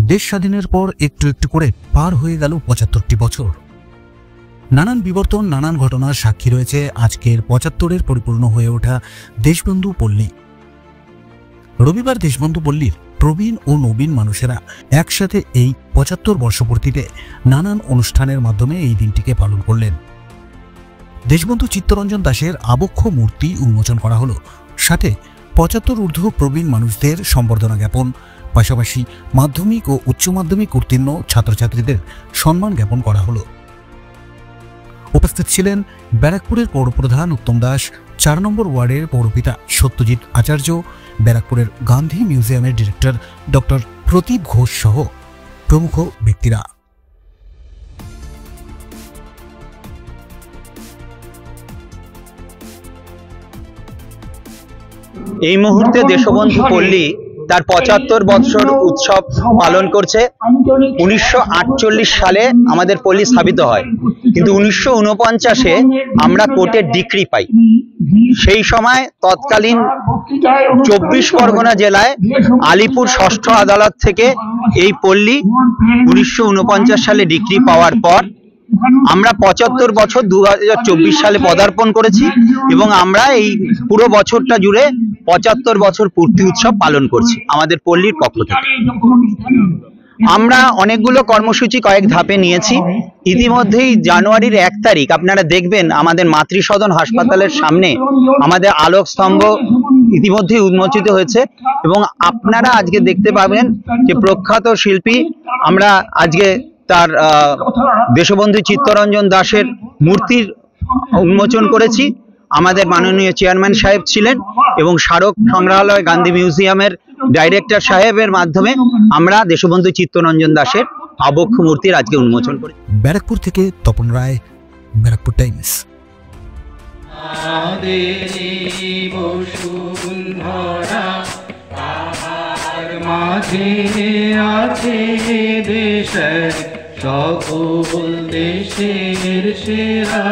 দেশ স্বাধীনের পর একটু একটু করে পার হয়ে গেল ৭৫টি বছর। নানান বিবর্তন, নানান ঘটনার সাক্ষী রয়েছে আজকের ৭৫-এর পরিপূর্ণ হয়ে ওঠা দেশবন্ধু পল্লী। রবিবার দেশবন্ধু পল্লীর প্রবীণ ও নবীন মানুষেরা একসাথে এই ৭৫ বর্ষপূর্তিতে নানান অনুষ্ঠানের মাধ্যমে এই দিনটিকে পালন করলেন। দেশবন্ধু চিত্তরঞ্জন দাশের আবক্ষ মূর্তি উন্মোচন করা হলো, সাথে ৭৫ ঊর্ধ্ব প্রবীণ মানুষদের সম্বর্ধনা জ্ঞাপন, পাশাপাশি মাধ্যমিক ও উচ্চ মাধ্যমিক উত্তীর্ণ ছাত্রছাত্রীদের সম্মান জ্ঞাপন করা হলো। উপস্থিত ছিলেন ব্যারাকপুরের পৌরপ্রধান উত্তম দাস, ৪ নম্বর ওয়ার্ডের পৌরপিতা সত্যজিৎ আচার্য, ব্যারাকপুরের গান্ধী মিউজিয়ামের ডিরেক্টর ডক্টর প্রদীপ ঘোষ সহ প্রমুখ ব্যক্তিরা। এই মুহূর্তে দেশবন্ধু পল্লী তার ৭৫ বছর উৎসব পালন করছে। ১৯৪৮ সালে আমাদের পল্লী স্থাপিত হয়, কিন্তু ১৯৪৯-এ আমরা কোর্টের ডিক্রি পাই। সেই সময় তৎকালীন ২৪ পরগনা জেলায় আলিপুর ষষ্ঠ আদালত থেকে এই পল্লী ১৯৪৯ সালে ডিক্রি পাওয়ার পর আমরা ৭৫ বছর ২০২৪ সালে পদার্পণ করেছি এবং আমরা এই পুরো বছরটা জুড়ে ৭৫ বছর পূর্তি উৎসব পালন করছি আমাদের পল্লীর পক্ষ থেকে। আমরা অনেকগুলো কর্মসূচি কয়েক ধাপে নিয়েছি। ইতিমধ্যেই জানুয়ারির ১ তারিখ আপনারা দেখবেন আমাদের মাতৃসদন হাসপাতালের সামনে আমাদের আলোক স্তম্ভ ইতিমধ্যেই উন্মোচিত হয়েছে এবং আপনারা আজকে দেখতে পাবেন যে প্রখ্যাত শিল্পী আমরা আজকে তার দেশবন্ধু চিত্তরঞ্জন দাশের মূর্তির উন্মোচন করেছি। আমাদের মাননীয় চেয়ারম্যান সাহেব ছিলেন এবং স্মারক সংগ্রহালয় গান্ধী মিউজিয়ামের ডাইরেক্টর সাহেবের মাধ্যমে আমরা দেশবন্ধু চিত্তরঞ্জন দাশের আবক্ষ মূর্তির আজকে উন্মোচন করি। ব্যারাকপুর থেকে তপন রায়, ব্যারাকপুর টাইমস। সকল দেশের সেরা।